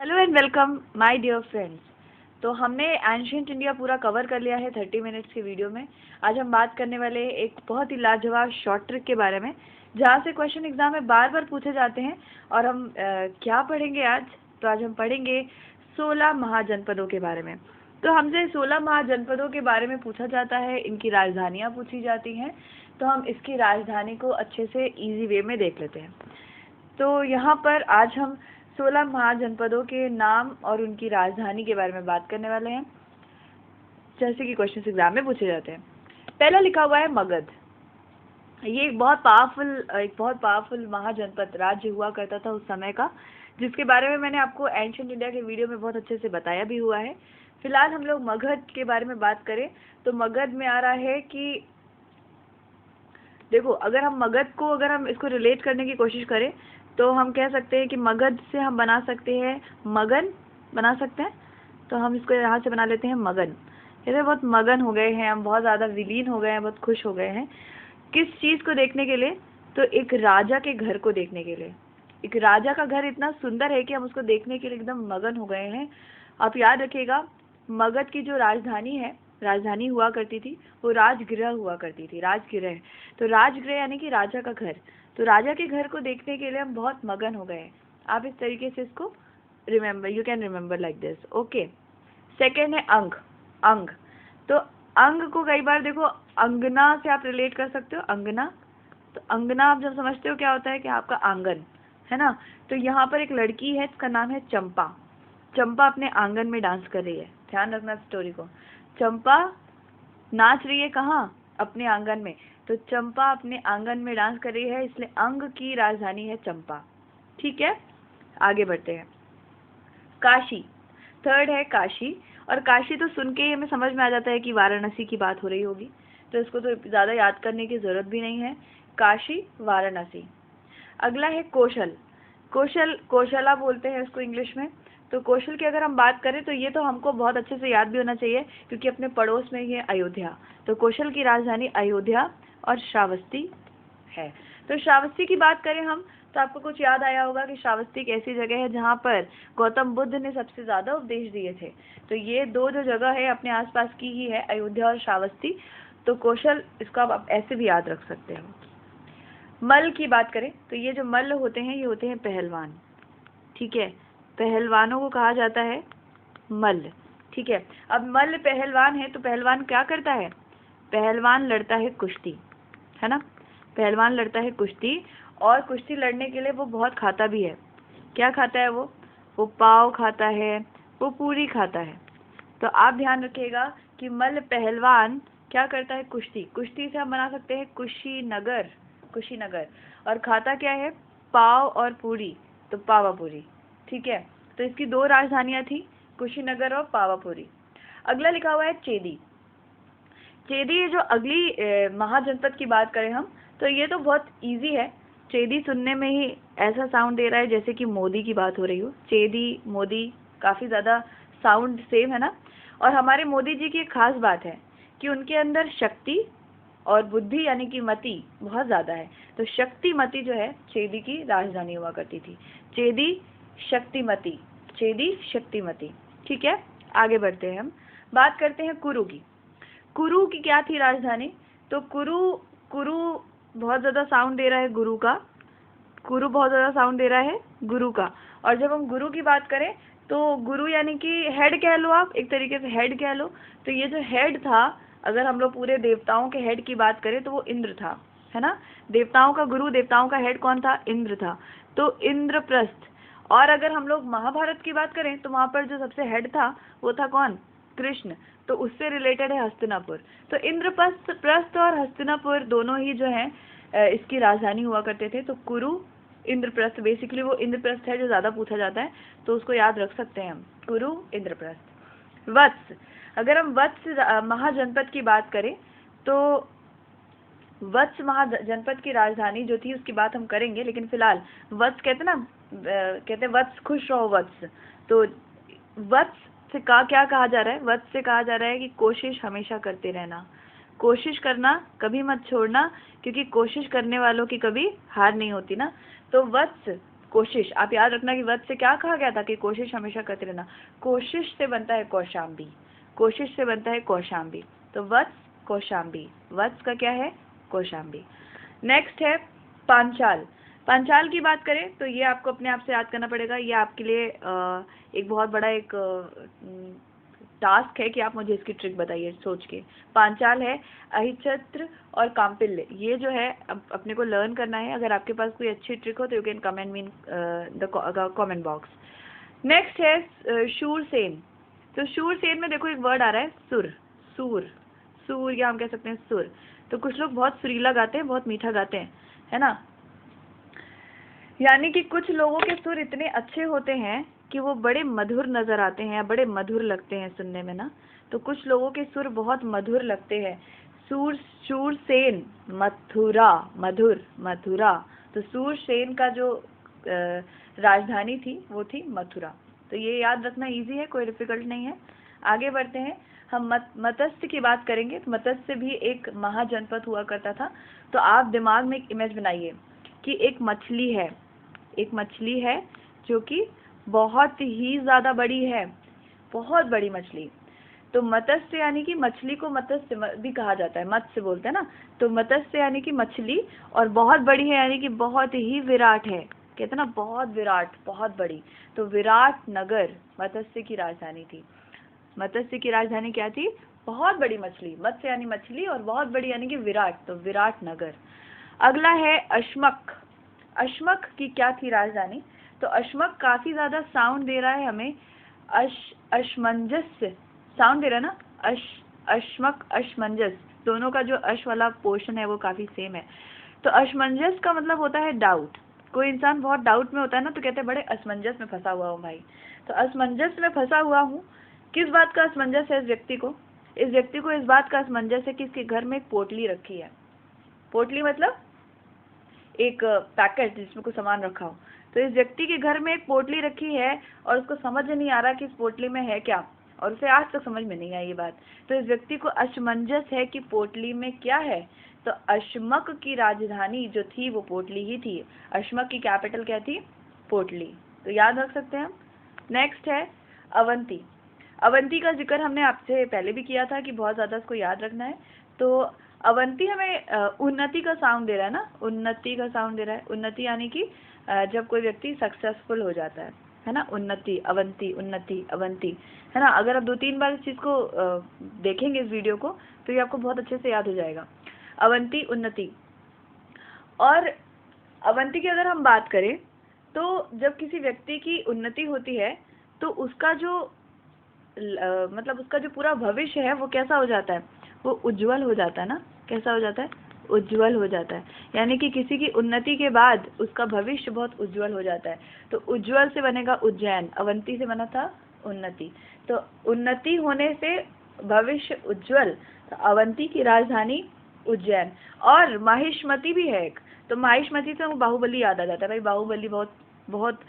Hello and welcome my dear friends. तो हमने ancient India पूरा कवर कर लिया है 30 मिनट्स की वीडियो में। आज हम बात करने वाले हैं एक बहुत ही लाजवाब शॉर्ट ट्रिक के बारे में, जहाँ से क्वेश्चन एग्जाम में बार बार पूछे जाते हैं। और हम क्या पढ़ेंगे आज? तो आज हम पढ़ेंगे 16 महाजनपदों के बारे में। तो हमसे 16 महाजनपदों के बारे में पूछा जाता है, इनकी राजधानियाँ पूछी जाती हैं। तो हम इसकी राजधानी को अच्छे से ईजी वे में देख लेते हैं। तो यहाँ पर आज हम 16 महाजनपदों के नाम और उनकी राजधानी के बारे में बात करने वाले हैं, जैसे कि क्वेश्चन एग्जाम में पूछे जाते हैं। पहला लिखा हुआ है मगध। ये एक बहुत पावरफुल महाजनपद राज्य हुआ करता था उस समय का, जिसके बारे में मैंने आपको एंशिएंट इंडिया के वीडियो में बहुत अच्छे से बताया भी हुआ है। फिलहाल हम लोग मगध के बारे में बात करें तो मगध में आ रहा है कि देखो, अगर हम इसको रिलेट करने की कोशिश करें तो हम कह सकते हैं कि मगध से हम बना सकते हैं मगन, बना सकते हैं। तो हम इसको यहाँ से बना लेते हैं मगन। कहते बहुत मगन हो गए हैं हम, बहुत ज़्यादा विलीन हो गए हैं, बहुत खुश हो गए हैं। किस चीज़ को देखने के लिए? तो एक राजा के घर को देखने के लिए। एक राजा का घर इतना सुंदर है कि हम उसको देखने के लिए एकदम मगन हो गए हैं। आप याद रखिएगा, मगध की जो राजधानी हुआ करती थी वो राजगृह हुआ करती थी, राजगृह। तो राजगृह यानी कि राजा का घर। तो राजा के घर को देखने के लिए हम बहुत मगन हो गए। आप इस तरीके से इसको remember, you can remember like this. Okay. Second है अंग। अंग, तो अंग को कई बार देखो अंगना से आप रिलेट कर सकते हो। अंगना, तो अंगना आप जब समझते हो क्या होता है कि आपका आंगन है ना। तो यहाँ पर एक लड़की है, इसका नाम है चंपा। चंपा अपने आंगन में डांस कर रही है। ध्यान रखना स्टोरी को। चंपा नाच रही है कहाँ? अपने आंगन में। तो चंपा अपने आंगन में डांस कर रही है, इसलिए अंग की राजधानी है चंपा। ठीक है, आगे बढ़ते हैं। काशी, थर्ड है काशी। और काशी तो सुन के ही हमें समझ में आ जाता है कि वाराणसी की बात हो रही होगी, तो इसको तो ज़्यादा याद करने की ज़रूरत भी नहीं है। काशी, वाराणसी। अगला है कौशल। कोशला बोलते हैं इसको इंग्लिश में। तो कौशल की अगर हम बात करें तो ये तो हमको बहुत अच्छे से याद भी होना चाहिए, क्योंकि अपने पड़ोस में ही है अयोध्या। तो कौशल की राजधानी अयोध्या और श्रावस्ती है। तो श्रावस्ती की बात करें हम तो आपको कुछ याद आया होगा कि श्रावस्ती एक ऐसी जगह है जहाँ पर गौतम बुद्ध ने सबसे ज़्यादा उपदेश दिए थे। तो ये दो जो जगह है अपने आसपास की ही है, अयोध्या और श्रावस्ती। तो कौशल, इसको आप ऐसे भी याद रख सकते हो। मल्ल की बात करें तो ये जो मल्ल होते हैं ये होते हैं पहलवान। ठीक है, पहलवानों को कहा जाता है मल्ल। ठीक है, अब मल्ल पहलवान है तो पहलवान क्या करता है? पहलवान लड़ता है कुश्ती, है ना। पहलवान लड़ता है कुश्ती, और कुश्ती लड़ने के लिए वो बहुत खाता भी है। क्या खाता है वो पाव खाता है, वो पूरी खाता है। तो आप ध्यान रखिएगा कि मल्ल पहलवान क्या करता है? कुश्ती। कुश्ती से हम बना सकते हैं कुशीनगर, कुशीनगर। और खाता क्या है? पाव और पूरी, तो पावापुरी। ठीक है, तो इसकी दो राजधानियां थी, कुशीनगर और पावापुरी। अगला लिखा हुआ है चेदी। चेदी, ये जो अगली महाजनपद की बात करें हम तो ये तो बहुत इजी है। चेदी सुनने में ही ऐसा साउंड दे रहा है जैसे कि मोदी की बात हो रही हो। चेदी, मोदी, काफ़ी ज़्यादा साउंड सेम है ना। और हमारे मोदी जी की एक खास बात है कि उनके अंदर शक्ति और बुद्धि यानी कि मति बहुत ज़्यादा है। तो शक्तिमती जो है चेदी की राजधानी हुआ करती थी। चेदी शक्तिमती, चेदी शक्तिमती। ठीक है, आगे बढ़ते हैं हम, बात करते हैं कुरु की। कुरु की क्या थी राजधानी? तो कुरु कुरु बहुत ज़्यादा साउंड दे रहा है गुरु का। गुरु बहुत ज़्यादा साउंड दे रहा है गुरु का। और जब हम गुरु की बात करें तो गुरु यानी कि हेड कह लो, आप एक तरीके से हेड कह लो। तो ये जो हेड था, अगर हम लोग पूरे देवताओं के हेड की बात करें तो वो इंद्र था, है ना। देवताओं का गुरु, देवताओं का हेड कौन था? इंद्र था। तो इंद्रप्रस्थ। और अगर हम लोग महाभारत की बात करें तो वहाँ पर जो सबसे हेड था वो था कौन? कृष्ण। तो उससे रिलेटेड है हस्तिनापुर। तो इंद्रप्रस्थ और हस्तिनापुर दोनों ही जो हैं इसकी राजधानी हुआ करते थे। तो कुरु, इंद्रप्रस्थ, बेसिकली वो इंद्रप्रस्थ है जो ज़्यादा पूछा जाता है, तो उसको याद रख सकते हैं हम, कुरु, इंद्रप्रस्थ। वत्स, अगर हम वत्स महाजनपद की बात करें तो वत्स महाजनपद की राजधानी जो थी उसकी बात हम करेंगे, लेकिन फिलहाल वत्स कहते ना, कहते वत्स खुश रहो वत्स। तो वत्स से क्या कहा जा रहा है? वत्स से कहा जा रहा है कि कोशिश हमेशा करते रहना, कोशिश करना, कभी मत छोड़ना, क्योंकि कोशिश करने वालों की कभी हार नहीं होती ना। तो वत्स कोशिश। आप याद रखना कि वत्स से क्या कहा गया था कि कोशिश हमेशा करते रहना। कोशिश से बनता है कौशाम्बी, कोशिश से बनता है कौशाम्बी। तो वत्स कौशाम्बी, वत्स का क्या है? कौशाम्बी। नेक्स्ट है पांचाल। पांचाल की बात करें तो ये आपको अपने आप से याद करना पड़ेगा। ये आपके लिए एक बहुत बड़ा एक टास्क है कि आप मुझे इसकी ट्रिक बताइए सोच के। पांचाल है अहिच्छत्र और काम्पिल्य। ये जो है अपने को लर्न करना है। अगर आपके पास कोई अच्छी ट्रिक हो तो you can comment me in the comment box. Next है शूरसेन। तो शूरसेन में देखो एक वर्ड आ रहा है सुर, सूर, सूर या हम कह सकते हैं सुर। तो कुछ लोग बहुत सुरीला गाते हैं, बहुत मीठा गाते हैं, है ना। यानी कि कुछ लोगों के सुर इतने अच्छे होते हैं कि वो बड़े मधुर नजर आते हैं, बड़े मधुर लगते हैं सुनने में ना। तो कुछ लोगों के सुर बहुत मधुर लगते हैं। शूरसेन, मथुरा, मधुर, मथुरा। तो शूरसेन का जो राजधानी थी वो थी मथुरा। तो ये याद रखना इजी है, कोई डिफिकल्ट नहीं है। आगे बढ़ते हैं। हम मत्स्य की बात करेंगे। तो मत्स्य भी एक महाजनपद हुआ करता था। तो आप दिमाग में एक इमेज बनाइए कि एक मछली है, एक मछली है जो कि बहुत ही ज्यादा बड़ी है, बहुत बड़ी मछली। तो मत्स्य यानी कि मछली को मत्स्य भी कहा जाता है, मत्स्य बोलते हैं ना। तो मत्स्य यानी कि मछली, और बहुत बड़ी है यानी कि बहुत ही विराट है, कहते हैं ना बहुत विराट, बहुत बड़ी। तो विराट नगर मत्स्य की राजधानी थी। मत्स्य की राजधानी क्या थी? बहुत बड़ी मछली। मत्स्य यानी मछली और बहुत बड़ी यानी कि विराट, तो विराट नगर। अगला है अश्मक। अश्मक की क्या थी राजधानी? तो अश्मक काफी ज्यादा साउंड दे रहा है हमें, अशमंजस साउंड दे रहा है ना। अश्मक, अशमंजस, दोनों का जो अश वाला पोर्शन है वो काफी सेम है। तो अशमंजस का मतलब होता है डाउट। कोई इंसान बहुत डाउट में होता है ना तो कहते हैं बड़े असमंजस में फंसा हुआ हूँ भाई। तो असमंजस में फंसा हुआ हूँ। किस बात का असमंजस है इस व्यक्ति को? इस व्यक्ति को इस बात का असमंजस है कि इसके घर में एक पोटली रखी है। पोटली मतलब एक पैकेट जिसमें कुछ सामान रखा हो। तो इस व्यक्ति के घर में एक पोटली रखी है और उसको समझ नहीं आ रहा कि इस पोटली में है क्या, और उसे आज तक समझ में नहीं आई ये बात। तो इस व्यक्ति को असमंजस है कि पोटली में क्या है। तो अश्मक की राजधानी जो थी वो पोटली ही थी। अश्मक की कैपिटल क्या थी? पोटली। तो याद रख सकते हैं हम। नेक्स्ट है अवंती। अवंती का जिक्र हमने आपसे पहले भी किया था कि बहुत ज्यादा इसको याद रखना है। तो अवंती हमें उन्नति का साउंड दे रहा है ना, उन्नति का साउंड दे रहा है। उन्नति यानी कि जब कोई व्यक्ति सक्सेसफुल हो जाता है ना। उन्नति, अवंती, उन्नति, अवंती, है ना। अगर आप 2-3 बार इस चीज को देखेंगे इस वीडियो को तो ये आपको बहुत अच्छे से याद हो जाएगा। अवंती, उन्नति। और अवंती की अगर हम बात करें तो जब किसी व्यक्ति की उन्नति होती है तो उसका जो मतलब उसका जो पूरा भविष्य है वो कैसा हो जाता है? वो उज्जवल हो जाता है ना। कैसा हो जाता है? उज्जवल हो जाता है। यानी कि किसी की उन्नति के बाद उसका भविष्य बहुत उज्जवल हो जाता है। तो उज्जवल से बनेगा उज्जैन, अवंती से बना था उन्नति। तो उन्नति होने से भविष्य उज्जवल, तो अवंती की राजधानी उज्जैन। और माहिष्मति भी है एक। तो माहिष्मति से वो बाहुबली याद आ जाता है भाई। बाहुबली बहुत बहुत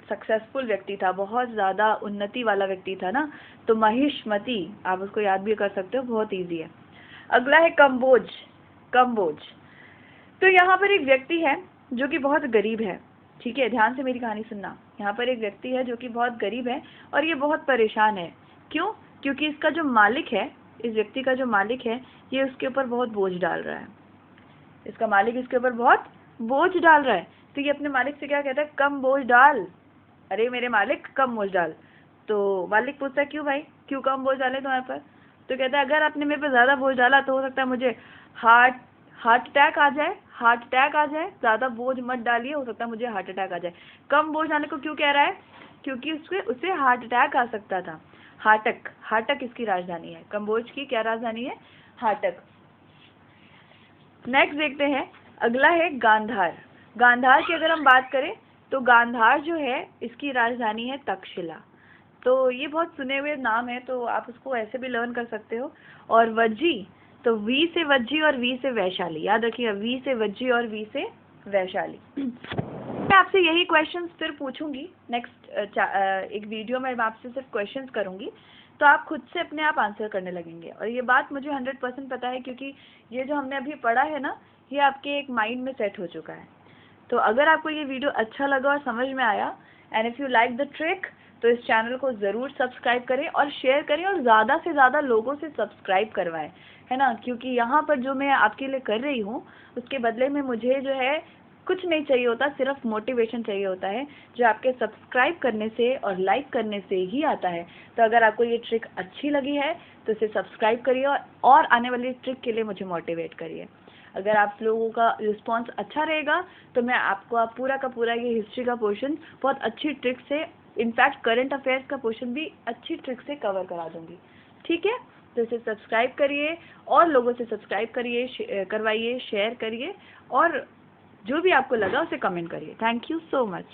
सक्सेसफुल व्यक्ति था, बहुत ज्यादा उन्नति वाला व्यक्ति था ना। तो महिष्मति आप उसको याद भी कर सकते हो, बहुत इजी है। अगला है कंबोज। कंबोज। तो यहाँ पर एक व्यक्ति है जो कि बहुत गरीब है। ठीक है, ध्यान से मेरी कहानी सुनना। यहाँ पर एक व्यक्ति है जो कि बहुत गरीब है और ये बहुत परेशान है। क्यों? क्योंकि इसका जो मालिक है, इस व्यक्ति का जो मालिक है, ये उसके ऊपर बहुत बोझ डाल रहा है। इसका मालिक इसके ऊपर बहुत बोझ डाल रहा है। तो ये अपने मालिक से क्या कहता है? कम बोझ डाल। अरे मेरे मालिक कम बोझ डाल। तो मालिक पूछता है क्यों भाई, क्यों कम बोझ डाले तुम्हारे पर? तो कहता है अगर आपने मेरे पे ज्यादा बोझ डाला तो हो सकता है मुझे हार्ट अटैक आ जाए, हार्ट अटैक आ जाए। ज्यादा बोझ मत डालिए, हो सकता है मुझे हार्ट अटैक आ जाए। कम बोझ डालने को क्यों कह रहा है? क्योंकि उसे हार्ट अटैक आ सकता था। हाटक, हाटक इसकी राजधानी है। कंबोज की क्या राजधानी है? हाटक। नेक्स्ट देखते हैं। अगला है गांधार। गांधार की अगर हम बात करें तो गांधार जो है इसकी राजधानी है तक्षशिला। तो ये बहुत सुने हुए नाम है तो आप उसको ऐसे भी लर्न कर सकते हो। और वज्जी, तो वी से वज्जी और वी से वैशाली। याद रखिएगा, वी से वज्जी और वी से वैशाली। मैं आपसे यही क्वेश्चंस फिर पूछूंगी नेक्स्ट एक वीडियो में। मैं आपसे सिर्फ क्वेश्चंस करूंगी तो आप खुद से अपने आप आंसर करने लगेंगे। और ये बात मुझे 100% पता है क्योंकि ये जो हमने अभी पढ़ा है ना, ये आपके एक माइंड में सेट हो चुका है। तो अगर आपको ये वीडियो अच्छा लगा और समझ में आया, and if you like the trick, तो इस चैनल को ज़रूर सब्सक्राइब करें और शेयर करें और ज़्यादा से ज़्यादा लोगों से सब्सक्राइब करवाएं, है ना। क्योंकि यहाँ पर जो मैं आपके लिए कर रही हूँ उसके बदले में मुझे जो है कुछ नहीं चाहिए होता, सिर्फ मोटिवेशन चाहिए होता है, जो आपके सब्सक्राइब करने से और लाइक करने से ही आता है। तो अगर आपको ये ट्रिक अच्छी लगी है तो इसे सब्सक्राइब करिए और आने वाली ट्रिक के लिए मुझे मोटिवेट करिए। अगर आप लोगों का रिस्पांस अच्छा रहेगा तो मैं आपको पूरा का पूरा ये हिस्ट्री का पोर्शन बहुत अच्छी ट्रिक से, इनफैक्ट करंट अफेयर्स का पोर्शन भी अच्छी ट्रिक से कवर करा दूंगी। ठीक है, तो इसे सब्सक्राइब करिए और लोगों से सब्सक्राइब करिए, करवाइए, शेयर करिए और जो भी आपको लगा उसे कमेंट करिए। Thank you so much.